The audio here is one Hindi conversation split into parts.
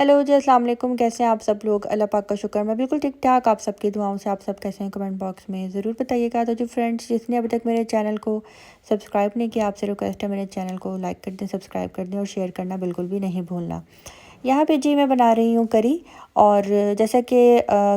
हेलो जी, अस्सलाम वालेकुम। कैसे हैं आप सब लोग? अल्लाह पाक का शुक्र, मैं बिल्कुल ठीक ठाक। आप सबकी दुआओं से आप सब कैसे हैं? कमेंट बॉक्स में ज़रूर बताइएगा। तो जो फ्रेंड्स जिसने अभी तक मेरे चैनल को सब्सक्राइब नहीं किया, आपसे रिक्वेस्ट है मेरे चैनल को लाइक कर दें, सब्सक्राइब कर दें और शेयर करना बिल्कुल भी नहीं भूलना। यहाँ पे जी मैं बना रही हूँ करी। और जैसा कि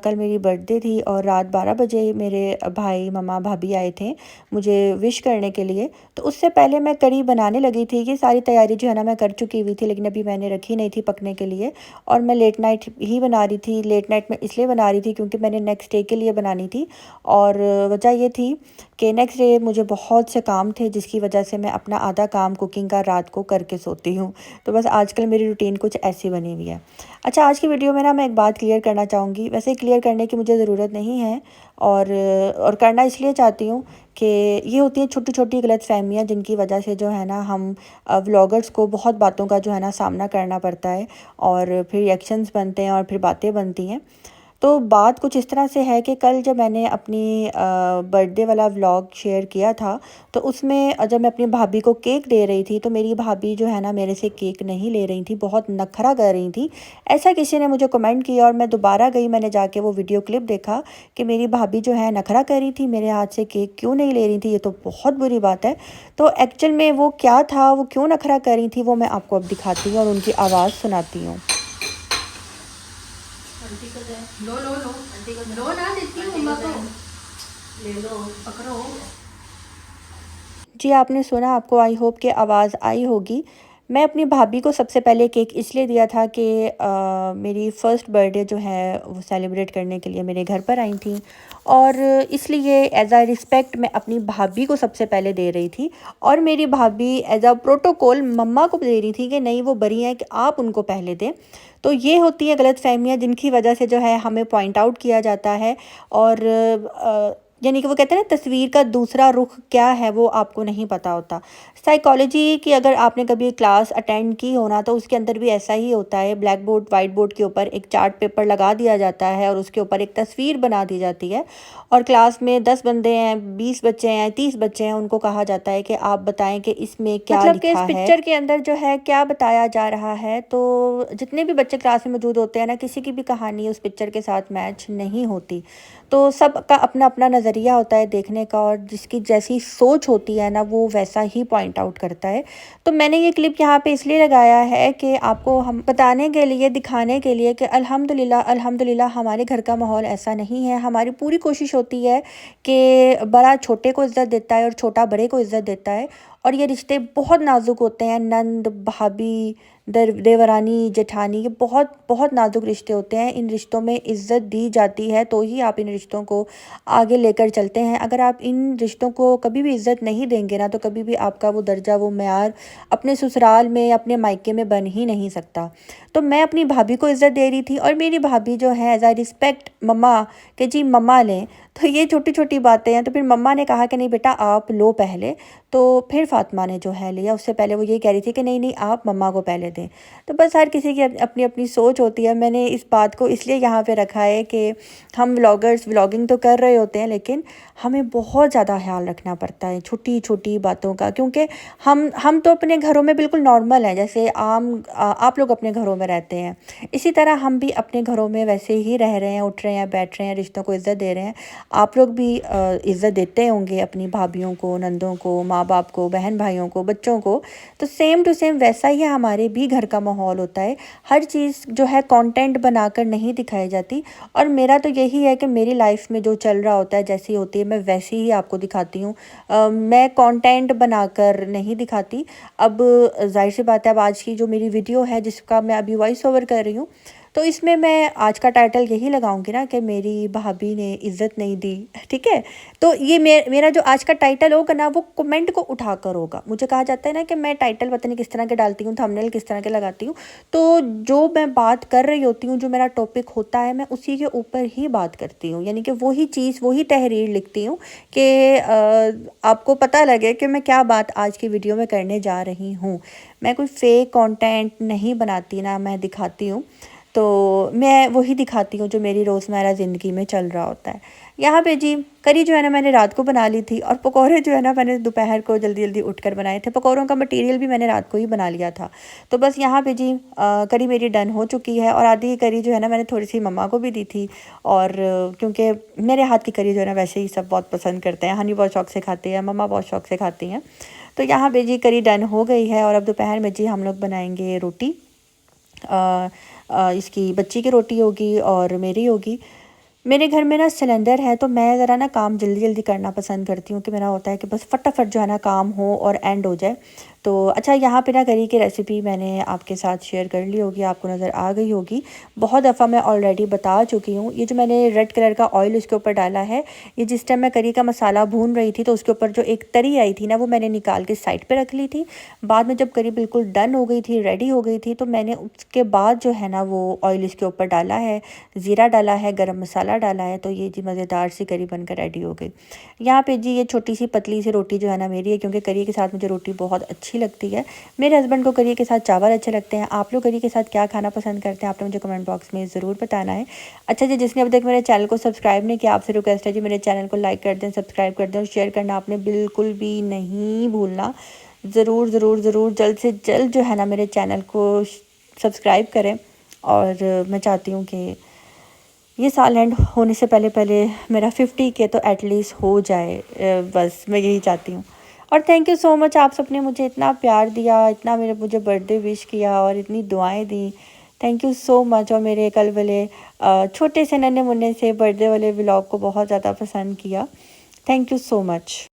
कल मेरी बर्थडे थी और रात 12 बजे मेरे भाई मम्मा भाभी आए थे मुझे विश करने के लिए। तो उससे पहले मैं करी बनाने लगी थी कि सारी तैयारी जो है ना मैं कर चुकी हुई थी, लेकिन अभी मैंने रखी नहीं थी पकने के लिए। और मैं लेट नाइट ही बना रही थी। लेट नाइट में इसलिए बना रही थी क्योंकि मैंने नेक्स्ट डे के लिए बनानी थी। और वजह ये थी कि नेक्स्ट डे मुझे बहुत से काम थे, जिसकी वजह से मैं अपना आधा काम कुकिंग का रात को करके सोती हूँ। तो बस आजकल मेरी रूटीन कुछ ऐसी बनी हुई है। अच्छा, आज की वीडियो में ना मैं एक बात क्लियर करना चाहूँगी। वैसे क्लियर करने की मुझे ज़रूरत नहीं है, और करना इसलिए चाहती हूँ कि ये होती हैं छोटी छोटी गलतफहमियाँ, जिनकी वजह से जो है ना हम व्लॉगर्स को बहुत बातों का जो है ना सामना करना पड़ता है और फिर रिएक्शंस बनते हैं और फिर बातें बनती हैं। तो बात कुछ इस तरह से है कि कल जब मैंने अपनी बर्थडे वाला व्लॉग शेयर किया था, तो उसमें जब मैं अपनी भाभी को केक दे रही थी, तो मेरी भाभी जो है ना मेरे से केक नहीं ले रही थी, बहुत नखरा कर रही थी। ऐसा किसी ने मुझे कमेंट किया और मैं दोबारा गई, मैंने जाके वो वीडियो क्लिप देखा कि मेरी भाभी जो है नखरा कर रही थी, मेरे हाथ से केक क्यों नहीं ले रही थी। ये तो बहुत बुरी बात है। तो एक्चुअल में वो क्या था, वो क्यों नखरा कर रही थी, वो मैं आपको अब दिखाती हूँ और उनकी आवाज़ सुनाती हूँ। आंटी को दे। लो लो लो आंटी को लो ना, देती हूँ मम्मा को। ले लो, पकड़ो। जी, आपने सुना, आपको आई होप कि आवाज़ आई होगी। मैं अपनी भाभी को सबसे पहले केक इसलिए दिया था कि मेरी फ़र्स्ट बर्थडे जो है वो सेलिब्रेट करने के लिए मेरे घर पर आई थी। और इसलिए एज़ अ रिस्पेक्ट मैं अपनी भाभी को सबसे पहले दे रही थी। और मेरी भाभी एज़ अ प्रोटोकॉल मम्मा को दे रही थी कि नहीं, वो बरी हैं कि आप उनको पहले दें। तो ये होती हैं गलतफ़हमियाँ, जिनकी वजह से जो है हमें पॉइंट आउट किया जाता है। और यानी कि वो कहते हैं ना, तस्वीर का दूसरा रुख क्या है वो आपको नहीं पता होता। साइकोलॉजी की अगर आपने कभी क्लास अटेंड की हो ना, तो उसके अंदर भी ऐसा ही होता है। ब्लैक बोर्ड वाइट बोर्ड के ऊपर एक चार्ट पेपर लगा दिया जाता है और उसके ऊपर एक तस्वीर बना दी जाती है। और क्लास में 10 बंदे हैं, 20 बच्चे हैं, 30 बच्चे हैं, उनको कहा जाता है कि आप बताएं कि इसमें क्या मतलब कि इस लिखा है, पिक्चर के अंदर जो है क्या बताया जा रहा है। तो जितने भी बच्चे क्लास में मौजूद होते हैं ना, किसी की भी कहानी उस पिक्चर के साथ मैच नहीं होती। तो सबका अपना अपना नज़रिया होता है देखने का, और जिसकी जैसी सोच होती है ना, वो वैसा ही पॉइंट आउट करता है। तो मैंने ये क्लिप यहाँ पे इसलिए लगाया है कि आपको हम बताने के लिए, दिखाने के लिए कि अल्हम्दुलिल्लाह अल्हम्दुलिल्लाह हमारे घर का माहौल ऐसा नहीं है। हमारी पूरी कोशिश होती है कि बड़ा छोटे को इज़्ज़त देता है और छोटा बड़े को इज़्ज़त देता है। और ये रिश्ते बहुत नाजुक होते हैं। नंद भाभी, देवरानी जेठानी, ये बहुत बहुत नाजुक रिश्ते होते हैं। इन रिश्तों में इज़्ज़त दी जाती है तो ही आप इन रिश्तों को आगे लेकर चलते हैं। अगर आप इन रिश्तों को कभी भी इज़्ज़त नहीं देंगे ना, तो कभी भी आपका वो दर्जा, वो मेयार अपने ससुराल में, अपने मायके में बन ही नहीं सकता। तो मैं अपनी भाभी को इज़्ज़त दे रही थी, और मेरी भाभी जो है एज आई रिस्पेक्ट मम्मा, कि जी मम्मा लें। तो ये छोटी छोटी बातें हैं। तो फिर मम्मा ने कहा कि नहीं बेटा, आप लो पहले। तो फिर फातिमा ने जो है लिया। उससे पहले वो ये कह रही थी कि नहीं नहीं, आप मम्मा को पहले दें। तो बस हर किसी की अपनी अपनी सोच होती है। मैंने इस बात को इसलिए यहाँ पे रखा है कि हम व्लॉगर्स व्लॉगिंग तो कर रहे होते हैं, लेकिन हमें बहुत ज़्यादा ख्याल रखना पड़ता है छोटी छोटी बातों का, क्योंकि हम तो अपने घरों में बिल्कुल नॉर्मल हैं, जैसे आप लोग अपने घरों में रहते हैं। इसी तरह हम भी अपने घरों में वैसे ही रह रहे हैं, उठ रहे हैं, बैठ रहे हैं, रिश्तों को इज़्ज़त दे रहे हैं। आप लोग भी इज़्ज़त देते होंगे अपनी भाभीयों को, नंदों को, माँ बाप को, बहन भाइयों को, बच्चों को। तो सेम टू सेम वैसा ही हमारे भी घर का माहौल होता है। हर चीज़ जो है कंटेंट बनाकर नहीं दिखाई जाती। और मेरा तो यही है कि मेरी लाइफ में जो चल रहा होता है, जैसी होती है, मैं वैसी ही आपको दिखाती हूँ। मैं कंटेंट बनाकर नहीं दिखाती। अब जाहिर सी बात है, अब आज की जो मेरी वीडियो है जिसका मैं अभी वॉइस ओवर कर रही हूँ, तो इसमें मैं आज का टाइटल यही लगाऊंगी ना कि मेरी भाभी ने इज़्ज़त नहीं दी। ठीक है। तो ये मेरा जो आज का टाइटल होगा ना, वो कमेंट को उठाकर होगा। मुझे कहा जाता है ना कि मैं टाइटल पता नहीं किस तरह के डालती हूँ, थंबनेल किस तरह के लगाती हूँ। तो जो मैं बात कर रही होती हूँ, जो मेरा टॉपिक होता है, मैं उसी के ऊपर ही बात करती हूँ। यानी कि वही चीज़, वही तहरीर लिखती हूँ कि आपको पता लगे कि मैं क्या बात आज की वीडियो में करने जा रही हूँ। मैं कोई फेक कंटेंट नहीं बनाती, ना मैं दिखाती हूँ। तो मैं वही दिखाती हूँ जो मेरी रोज़मर्रा ज़िंदगी में चल रहा होता है। यहाँ पे जी करी जो है ना मैंने रात को बना ली थी, और पकौड़े जो है ना मैंने दोपहर को जल्दी जल्दी उठकर बनाए थे। पकौड़ों का मटेरियल भी मैंने रात को ही बना लिया था। तो बस यहाँ पे जी करी मेरी डन हो चुकी है, और आधी करी जो है ना मैंने थोड़ी सी मम्मा को भी दी थी। और क्योंकि मेरे हाथ की करी जो है ना वैसे ही सब बहुत पसंद करते हैं, हनी बहुत शौक से खाती है, मम्मा बहुत शौक से खाती हैं। तो यहाँ पे जी करी डन हो गई है, और अब दोपहर में जी हम लोग बनाएंगे रोटी। इसकी बच्ची की रोटी होगी और मेरी होगी। मेरे घर में ना सिलेंडर है, तो मैं ज़रा ना काम जल्दी जल्दी करना पसंद करती हूँ कि मेरा होता है कि बस फटाफट जो है ना काम हो और एंड हो जाए। तो अच्छा, यहाँ पे ना करी की रेसिपी मैंने आपके साथ शेयर कर ली होगी, आपको नज़र आ गई होगी। बहुत दफ़ा मैं ऑलरेडी बता चुकी हूँ। ये जो मैंने रेड कलर का ऑयल उसके ऊपर डाला है, ये जिस टाइम मैं करी का मसाला भून रही थी तो उसके ऊपर जो एक तरी आई थी ना, वो मैंने निकाल के साइड पे रख ली थी। बाद में जब करी बिल्कुल डन हो गई थी, रेडी हो गई थी, तो मैंने उसके बाद जो है ना वो ऑयल इसके ऊपर डाला है, ज़ीरा डाला है, गरम मसाला डाला है। तो ये जी मज़ेदार सी करी बनकर रेडी हो गई। यहाँ पे जी ये छोटी सी पतली सी रोटी जो है ना मेरी है, क्योंकि करी के साथ मुझे रोटी बहुत अच्छी लगती है। मेरे हस्बैंड को करी के साथ चावल अच्छे लगते हैं। आप लोग करी के साथ क्या खाना पसंद करते हैं, आपने मुझे कमेंट बॉक्स में ज़रूर बताना है। अच्छा जी, जिसने अभी तक मेरे चैनल को सब्सक्राइब नहीं किया, आपसे रिक्वेस्ट है जी मेरे चैनल को लाइक कर दें, सब्सक्राइब कर दें, और शेयर करना आपने बिल्कुल भी नहीं भूलना। ज़रूर ज़रूर ज़रूर जल्द से जल्द जो है ना मेरे चैनल को सब्सक्राइब करें। और मैं चाहती हूँ कि ये साल एंड होने से पहले पहले मेरा 50 के तो एटलीस्ट हो जाए, बस मैं यही चाहती हूँ। और थैंक यू सो मच, आप सबने मुझे इतना प्यार दिया, इतना मुझे बर्थडे विश किया और इतनी दुआएं दी। Thank you so much. और मेरे कल वाले छोटे से नन्हे मुन्ने से बर्थडे वाले व्लॉग को बहुत ज़्यादा पसंद किया। Thank you so much.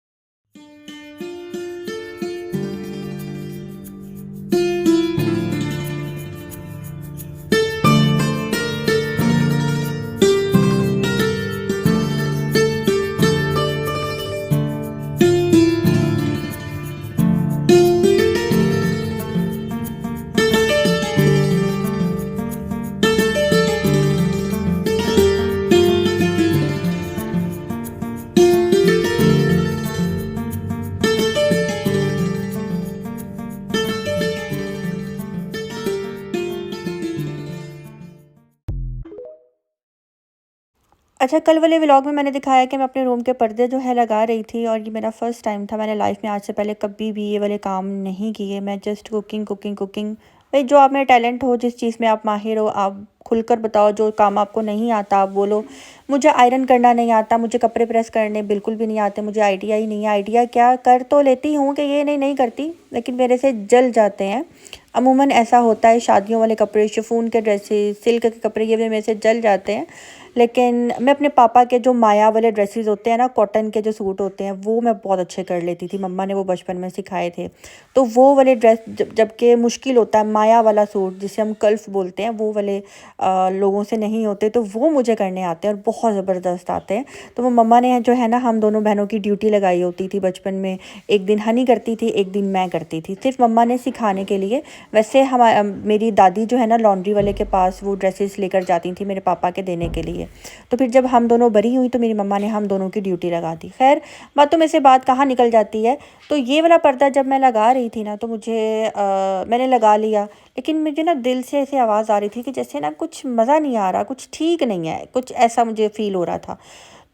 अच्छा, कल वाले व्लॉग में मैंने दिखाया कि मैं अपने रूम के पर्दे जो है लगा रही थी, और ये मेरा फ़र्स्ट टाइम था। मैंने लाइफ में आज से पहले कभी भी ये वाले काम नहीं किए। मैं जस्ट कुकिंग कुकिंग कुकिंग। भाई, जो आप में टैलेंट हो, जिस चीज़ में आप माहिर हो, आप खुलकर बताओ। जो काम आपको नहीं आता आप बोलो। मुझे आयरन करना नहीं आता, मुझे कपड़े प्रेस करने बिल्कुल भी नहीं आते, मुझे आइडिया ही नहीं है। आइडिया क्या कर तो लेती हूँ कि ये नहीं करती, लेकिन मेरे से जल जाते हैं। अमूमन ऐसा होता है, शादियों वाले कपड़े, शिफॉन के ड्रेसेस, सिल्क के कपड़े, ये भी मेरे से जल जाते हैं। लेकिन मैं अपने पापा के जो माया वाले ड्रेसेस होते हैं ना, कॉटन के जो सूट होते हैं, वो मैं बहुत अच्छे कर लेती थी। मम्मा ने वो बचपन में सिखाए थे। तो वो वाले ड्रेस जबकि मुश्किल होता है, माया वाला सूट जिसे हम कल्फ बोलते हैं, वो वाले लोगों से नहीं होते, तो वो मुझे करने आते हैं और बहुत ज़बरदस्त आते हैं। तो वो मम्मा ने जो है ना हम दोनों बहनों की ड्यूटी लगाई होती थी बचपन में। एक दिन हनी करती थी, एक दिन मैं करती थी, सिर्फ मम्मा ने सिखाने के लिए। वैसे मेरी दादी जो है ना लॉन्ड्री वाले के पास वो ड्रेसेस लेकर जाती थी मेरे पापा के देने के लिए। तो फिर जब हम दोनों बरी हुई तो मेरी मम्मा ने हम दोनों की ड्यूटी लगा दी। खैर, बातों में से बात कहाँ निकल जाती है। तो ये वाला पर्दा जब मैं लगा रही थी ना, तो मैंने लगा लिया, लेकिन मुझे ना दिल से ऐसे आवाज़ आ रही थी कि जैसे ना कुछ मज़ा नहीं आ रहा, कुछ ठीक नहीं है, कुछ ऐसा मुझे फ़ील हो रहा था।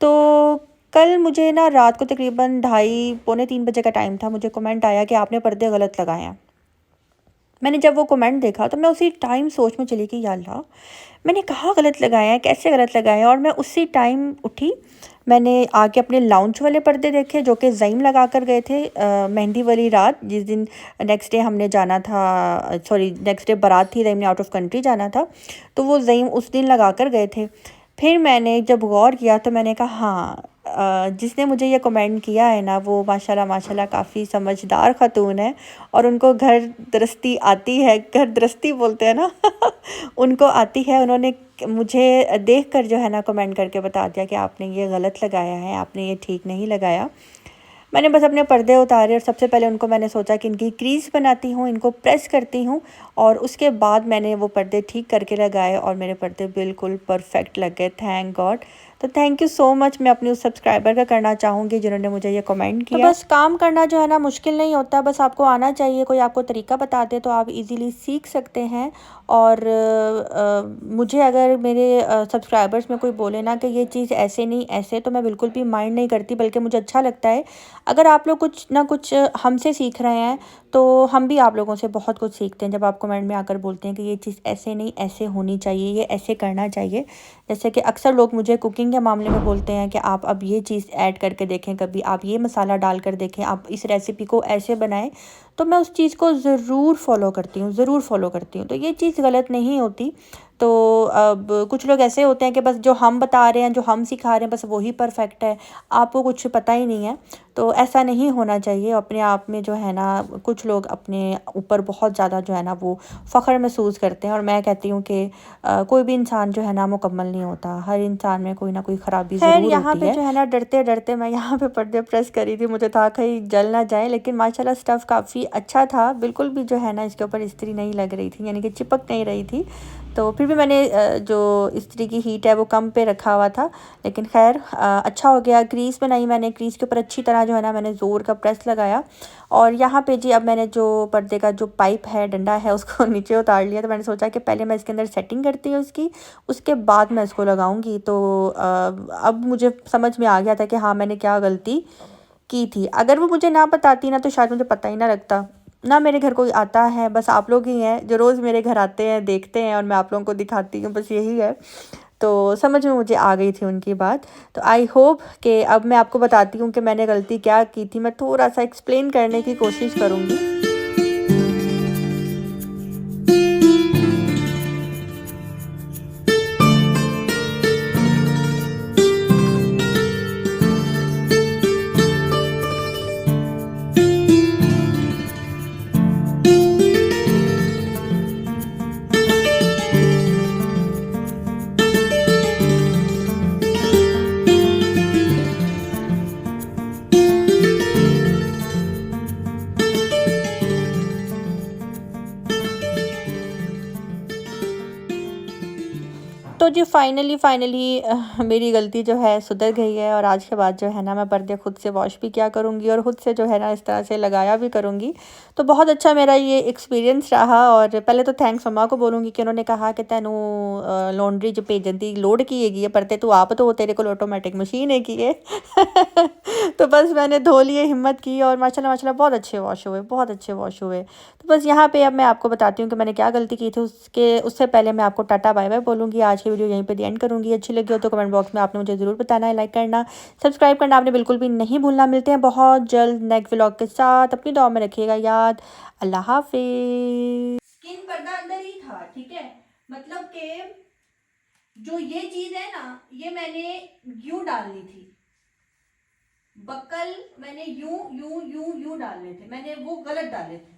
तो कल मुझे ना रात को तकरीबन 2:30-3 बजे का टाइम था, मुझे कमेंट आया कि आपने पर्दे गलत लगाए हैं। मैंने जब वो कमेंट देखा तो मैं उसी टाइम सोच में चली गई, या अल्लाह, मैंने कहाँ गलत लगाया है, कैसे गलत लगाया है। और मैं उसी टाइम उठी, मैंने आके अपने लाउंज वाले पर्दे देखे जो कि ज़ईम लगा कर गए थे मेहंदी वाली रात, जिस दिन नेक्स्ट डे हमने जाना था, सॉरी नेक्स्ट डे बारात थी, ज़ईम ने आउट ऑफ कंट्री जाना था, तो वो ज़ईम उस दिन लगा कर गए थे। फिर मैंने जब गौर किया तो मैंने कहा हाँ, जिसने मुझे ये कमेंट किया है ना, वो माशाल्लाह माशाल्लाह काफ़ी समझदार ख़तून है, और उनको घर गृहस्थी आती है, घर गृहस्थी बोलते हैं ना उनको आती है। उन्होंने मुझे देखकर जो है ना कमेंट करके बता दिया कि आपने ये गलत लगाया है, आपने ये ठीक नहीं लगाया। मैंने बस अपने पर्दे उतारे, और सबसे पहले उनको मैंने सोचा कि इनकी क्रीज़ बनाती हूँ, इनको प्रेस करती हूँ, और उसके बाद मैंने वो पर्दे ठीक करके लगाए, और मेरे पर्दे बिल्कुल परफेक्ट लग गए, थैंक गॉड। तो थैंक यू सो मच। मैं अपने उस सब्सक्राइबर का करना चाहूँगी जिन्होंने मुझे ये कमेंट किया। तो बस काम करना जो है ना मुश्किल नहीं होता, बस आपको आना चाहिए। कोई आपको तरीका बता दे तो आप इजीली सीख सकते हैं। और मुझे अगर मेरे सब्सक्राइबर्स में कोई बोले ना कि ये चीज़ ऐसे नहीं ऐसे, तो मैं बिल्कुल भी माइंड नहीं करती, बल्कि मुझे अच्छा लगता है। अगर आप लोग कुछ ना कुछ हमसे सीख रहे हैं तो हम भी आप लोगों से बहुत कुछ सीखते हैं। जब आप कमेंट में आकर बोलते हैं कि ये चीज़ ऐसे नहीं ऐसे होनी चाहिए, ये ऐसे करना चाहिए। जैसे कि अक्सर लोग मुझे कुकिंग के मामले में बोलते हैं कि आप अब ये चीज़ ऐड करके देखें, कभी आप ये मसाला डाल कर देखें, आप इस रेसिपी को ऐसे बनाएं। तो मैं उस चीज़ को ज़रूर फॉलो करती हूँ, ज़रूर फॉलो करती हूँ। तो ये चीज़ गलत नहीं होती। तो अब कुछ लोग ऐसे होते हैं कि बस जो हम बता रहे हैं, जो हम सिखा रहे हैं, बस वही परफेक्ट है, आपको कुछ पता ही नहीं है। तो ऐसा नहीं होना चाहिए। अपने आप में जो है ना, कुछ लोग अपने ऊपर बहुत ज़्यादा जो है ना वो फ़ख्र महसूस करते हैं। और मैं कहती हूँ कि कोई भी इंसान जो है ना मुकम्मल नहीं होता, हर इंसान में कोई ना कोई ख़राबी ज़रूर होती है। यहाँ पे जो है ना डरते डरते मैं यहाँ पे पर्दे प्रेस करी थी, मुझे था कहीं जल ना जाए। लेकिन माशाल्लाह स्टफ़ काफ़ी अच्छा था, बिल्कुल भी जो है ना इसके ऊपर इस्त्री नहीं लग रही थी, यानी कि चिपक नहीं रही थी। तो फिर भी मैंने जो इस्त्री की हीट है वो कम पे रखा हुआ था, लेकिन खैर अच्छा हो गया। क्रीज़ बनाई मैंने, क्रीज़ के ऊपर अच्छी तरह जो है ना मैंने ज़ोर का प्रेस लगाया। और यहाँ पे जी अब मैंने जो पर्दे का जो पाइप है, डंडा है, उसको नीचे उतार लिया। तो मैंने सोचा कि पहले मैं इसके अंदर सेटिंग करती हूँ उसकी, उसके बाद मैं इसको लगाऊंगी। तो अब मुझे समझ में आ गया था कि हाँ मैंने क्या गलती की थी। अगर वो मुझे ना बताती ना तो शायद मुझे पता ही ना लगता। ना मेरे घर कोई आता है, बस आप लोग ही हैं जो रोज़ मेरे घर आते हैं, देखते हैं और मैं आप लोगों को दिखाती हूँ, बस यही है। तो समझ में मुझे आ गई थी उनकी बात। तो आई होप कि अब मैं आपको बताती हूँ कि मैंने गलती क्या की थी। मैं थोड़ा सा एक्सप्लेन करने की कोशिश करूँगी। तो जी फाइनली मेरी गलती जो है सुधर गई है। और आज के बाद जो है ना मैं पर्दे खुद से वॉश भी किया करूँगी और ख़ुद से जो है ना इस तरह से लगाया भी करूँगी। तो बहुत अच्छा मेरा ये एक्सपीरियंस रहा। और पहले तो थैंक्स मम्मा को बोलूँगी कि उन्होंने कहा कि तेनू लॉन्ड्री जो भेजन दी लोड की है पर्दे, तू आप तो तेरे को ऑटोमेटिक मशीन है की है। तो बस मैंने धो लिए, हिम्मत की और माशाल्लाह माशाल्लाह बहुत अच्छे वॉश हुए, बहुत अच्छे वॉश हुए। तो बस यहाँ पे अब मैं आपको बताती हूँ कि मैंने क्या गलती की थी। उससे पहले मैं आपको टाटा बाय बाय बोलूँगी। आज की वीडियो यहीं पे दी एंड करूँगी। अच्छी लगी हो तो कमेंट बॉक्स में आपने मुझे ज़रूर बताना है, लाइक करना, सब्सक्राइब करना आपने बिल्कुल भी नहीं भूलना। मिलते हैं बहुत जल्द नेक्स्ट व्लॉग के साथ। अपनी दुआ में रखिएगा याद। अल्लाह हाफिज़। स्किन पर्दा अंदर ही था, ठीक है, मतलब कि जो ये चीज़ है ना ये मैंने यूं डालनी थी, बक्कल मैंने यूं यूं यूं यूं डालने थे, मैंने वो गलत डाले थे।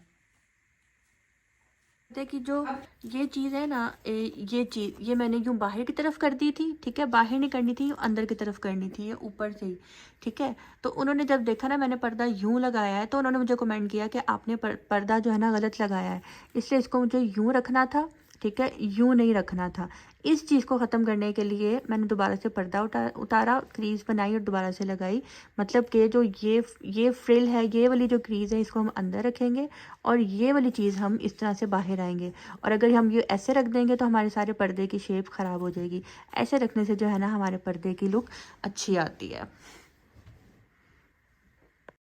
कि जो ये चीज़ है ना ये चीज़ ये मैंने यूं बाहर की तरफ कर दी थी, ठीक है, बाहर नहीं करनी थी, अंदर की तरफ करनी थी, ये ऊपर से ही, ठीक है। तो उन्होंने जब देखा ना मैंने पर्दा यूं लगाया है तो उन्होंने मुझे कमेंट किया कि आपने पर्दा जो है ना गलत लगाया है, इसलिए इसको मुझे यूं रखना था, ठीक है, यूं नहीं रखना था। इस चीज़ को ख़त्म करने के लिए मैंने दोबारा से पर्दा उतारा, क्रीज़ बनाई और दोबारा से लगाई। मतलब कि जो ये फ्रिल है, ये वाली जो क्रीज़ है इसको हम अंदर रखेंगे और ये वाली चीज़ हम इस तरह से बाहर आएंगे। और अगर हम ये ऐसे रख देंगे तो हमारे सारे पर्दे की शेप ख़राब हो जाएगी। ऐसे रखने से जो है ना हमारे पर्दे की लुक अच्छी आती है।